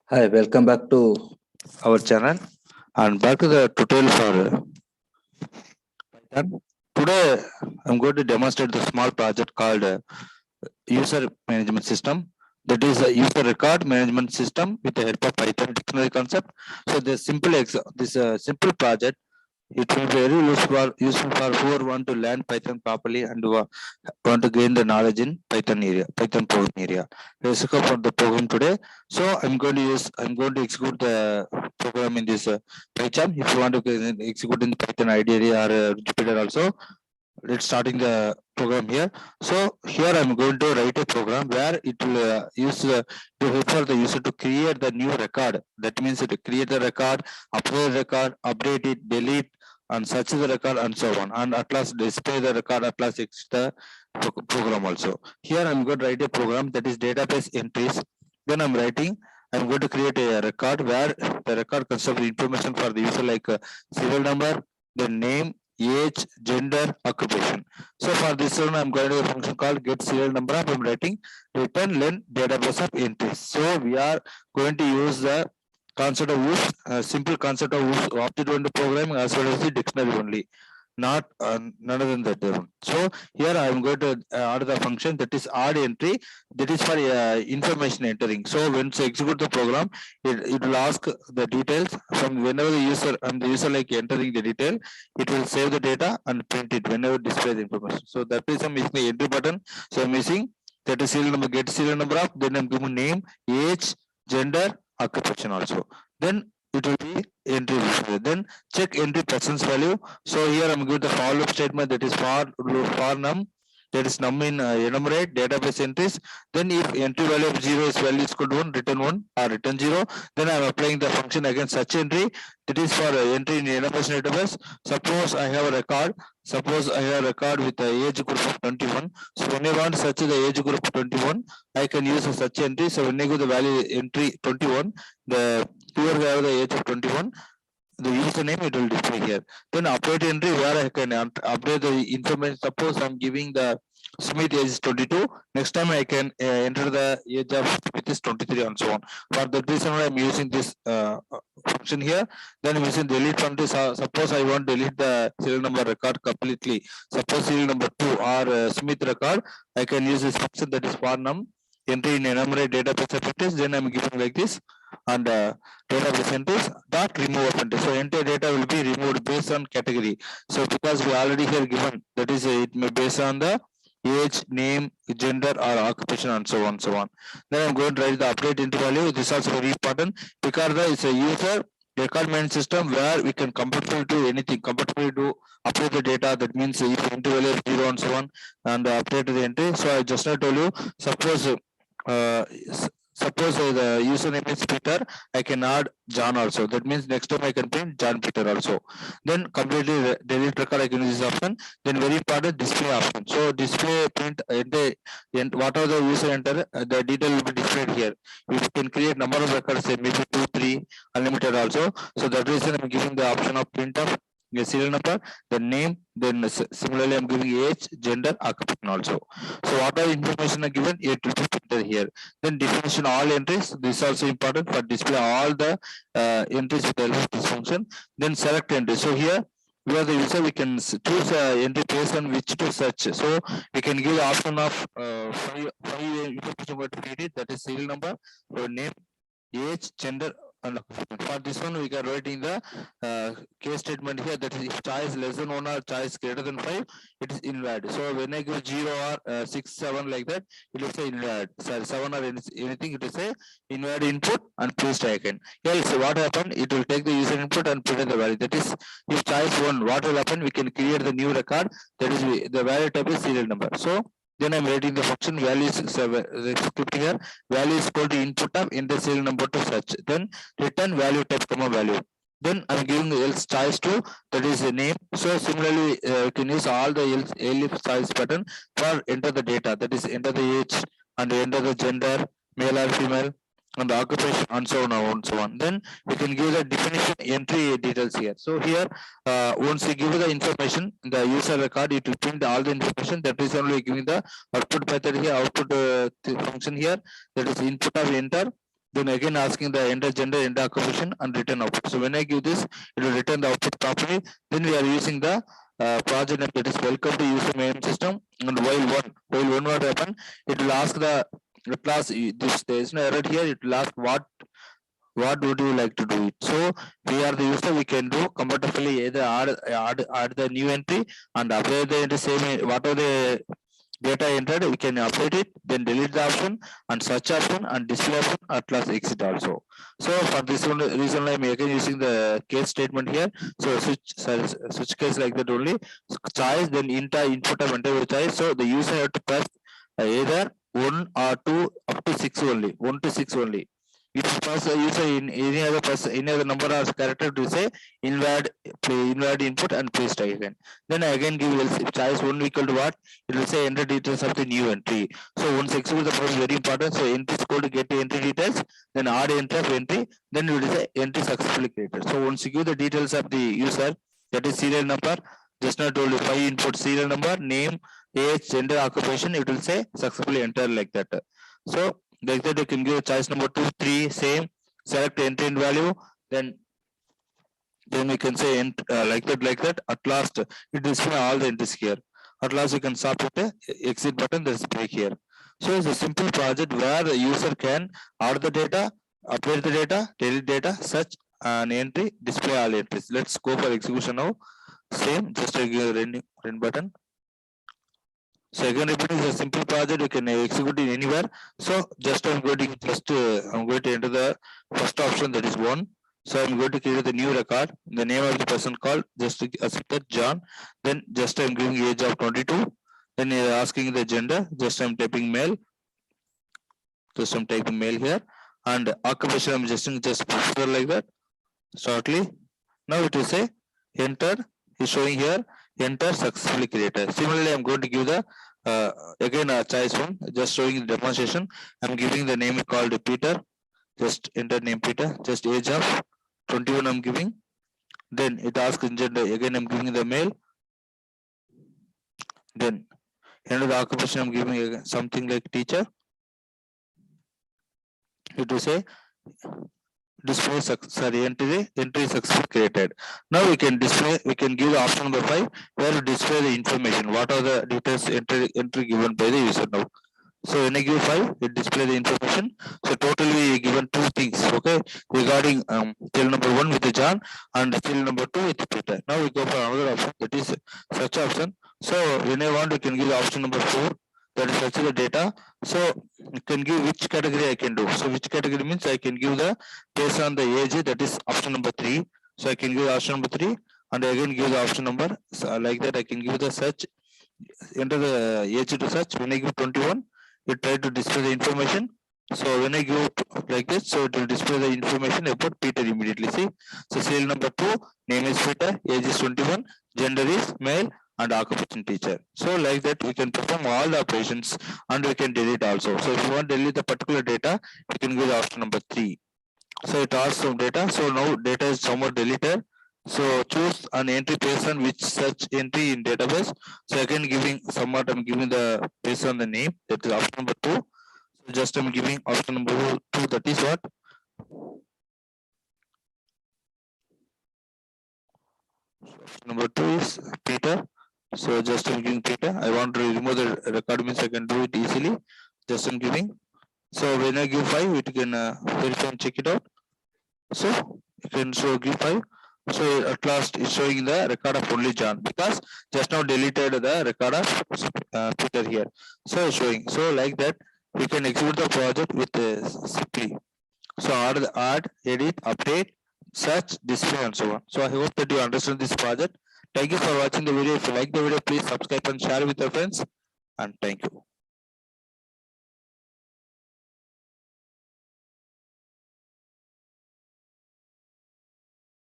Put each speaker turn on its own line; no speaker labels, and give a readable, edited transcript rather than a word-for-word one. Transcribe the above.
Hi, welcome back to our channel and back to the tutorial for Python. Today, I'm going to demonstrate the small project called user management system. That is a user record management system with the help of Python dictionary concept. So this simple project, it will be very useful for whoever want to learn Python properly and want to gain the knowledge in Python program area. Let's go for the program today. So I'm going to execute the program in this Pycharm. If you want to execute in Python IDE or Jupyter also, let's starting the program here. So here I'm going to write a program where it will to help for the user to create the new record. That means to create the record, upload the record, update it, delete, and search the record, and so on. And at last display the record, at last exit the program also. Here I'm going to write a program that is database entries. Then I'm going to create a record where the record consists of information for the user like serial number, the name, age, gender, occupation. So for this one, I'm going to a function called get serial number of. I'm writing return len database of entries. So we are going to use the concept of use, simple concept of use object-oriented programming as well as the dictionary only, not none other than that one. So here I am going to add the function that is add entry, that is for information entering. So when you execute the program, it will ask the details from whenever the user like entering the detail, it will save the data and print it whenever display the information. So that is I'm using the entry button. So I'm using that is serial number, get serial number of, then I'm giving name, age, gender, occupation also. Then it will be entry. Then check entry presence value. So here I'm going to the for loop statement, that is for num, that is num in enumerate database entries. Then if entry value of 0 is value is equal to 1, return 1 or return 0. Then I'm applying the function against such entry, that is for entry in enumeration database. Suppose I have a record. Suppose I have a record with the age group of 21. So when I want to search the age group 21, I can use a search entry. So when I go the value entry 21, the here we have the age of 21, the username it will display here. Then update entry where I can update the information. Suppose I'm giving the Smith age is 22. Next time I can enter the age of Smith is 23 and so on. For that reason I'm using this function here. Then I'm using delete function. Suppose I want to delete the serial number record completely. Suppose serial number 2 or Smith record, I can use this function that is for num entry in enumerate database effects. Then I'm giving like this, and database entries dot remove entry. So entire data will be removed based on category. So because we already here given, that is it may based on the age, name, gender or occupation and so on so on. Then I'm going to write the update into value. This is also very important because it's a user record management system where we can comfortably do anything, comfortably do update the data. That means if entry value is 0 and so on, and update the entry. So I just told you, suppose the username is Peter, I can add John also. That means next time I can print John Peter also. Then completely delete record, I can use this option. Then very important, display option. So display print whatever the user enter, the detail will be displayed here. You can create number of records, say maybe 2, 3, unlimited also. So that reason I'm giving the option of print of the serial number, the name, then similarly I'm giving age, gender, occupation also. So whatever information are given, it will be printed here. Then definition all entries, this is also important for display all the entries with the help of this function. Then select entry. So here we are the user, we can choose entry based on which to search. So we can give the option of five information we to create it, that is serial number, name, age, gender, and for this one we can write in the case statement here, that is if choice less than 1 or choice greater than 5, it is invalid. So when I give 0 or 6, 7 like that, it will say invalid. Sorry, 7 or anything, it will say invalid input and please icon. Else what happen, it will take the user input and put in the value. That is if choice 1, what will happen, we can create the new record, that is the value type is serial number. So then I'm writing the function value is script here, value is equal to input of enter serial number to search, then return value type comma value. Then I'm giving the else choice to, that is a name. So similarly you can use all the else choice button for enter the data, that is enter the age and enter the gender, male or female, and the occupation and so on and so on. Then we can give the definition entry details here. So here once you give the information, the user record, it will print all the information. That is only giving the output method here, output function here, that is input of enter, Then again asking the enter gender, enter occupation, and return output. So when I give this, it will return the output properly. Then we are using the project name, that is welcome to user main system. And while one what happen, it will ask the class, this there is no error here. It will ask what would you like to do it. So we are the user, we can do comfortably either add the new entry and update the entry, same whatever the data entered, we can update it, then delete the option and search option and display option, at last exit also. So for this one reason, I'm again using the case statement here. So switch case like that only. Choice, then input of entire choice. So the user have to press either 1 or 2 up to 6 only, 1 to 6 only. If you pass a user in any other number or character, to say invalid input and paste again. Then again give else, if choice 1 equal to what, it will say enter details of the new entry. So once execute the process, very important. So entry is called to get the entry details, then add entry of entry, then it will say entry successfully created. So once you give the details of the user, that is serial number, just now told you 5 input, serial number, name, age, gender, occupation, it will say successfully enter like that. So like that you can give choice number 2, 3, same, select entry and value, then we can say like that. At last it display all the entries here. At last you can stop with the exit button, there's break here. So it's a simple project where the user can add the data, update the data, delete data, search an entry, display all entries. Let's go for execution now. Same, just give a run button. So again, it is a simple project, you can execute it anywhere. So just I'm going to enter the first option, that is 1. So I'm going to create the new record. The name of the person called, just to accept that, John. Then just I'm giving age of 22. Then asking the gender, just I'm typing male. Just I'm typing male here. And occupation I'm just prefer like that. Shortly. Now it will say enter, is showing here, enter successfully created. Similarly, I'm going to give the again choice 1, just showing the demonstration. I'm giving the name called Peter. Just enter name Peter. Just age of 21 I'm giving. Then it asks in gender, again I'm giving the male. Then enter the occupation, I'm giving again something like teacher. It will say display entry successfully created. Now we can give the option number 5, where to display the information. What are the details entry given by the user now. So when I give 5, it display the information. So totally given 2 things, okay, regarding field number 1 with the John and field number 2 with Peter. Now we go for another option, that is search option. So when I want, you can give the option number 4, that is search the data. So you can give which category I can do. So which category means I can give the based on the age, that is option number 3. So I can give the option number 3 and again give the option number. So like that I can give the search, enter the age to search. When I give 21, it try to display the information. So when I give like this, so it will display the information about Peter immediately. See, so serial number 2, name is Peter, age is 21, gender is male, and occupation teacher. So like that we can perform all the operations and we can delete also. So if you want to delete the particular data, you can give the option number 3. So it asks some data. So now data is somewhat deleted. So choose an entry based on which such entry in database. So again giving somewhat, I'm giving the based on the name, that is option number 2. So just I'm giving option number 2, that is what? Option number 2 is Peter. So just I'm giving Peter. I want to remove the record, means I can do it easily. Just I'm giving. So when I give 5, it can verify and check it out. So you can give 5. So at last it's showing the record of only John, because just now deleted the record of Peter here. So it's showing. So like that we can execute the project with simply. So add, edit, update, search, display, and so on. So I hope that you understand this project. Thank you for watching the video. If you like the video, please subscribe and share with your friends. And thank you.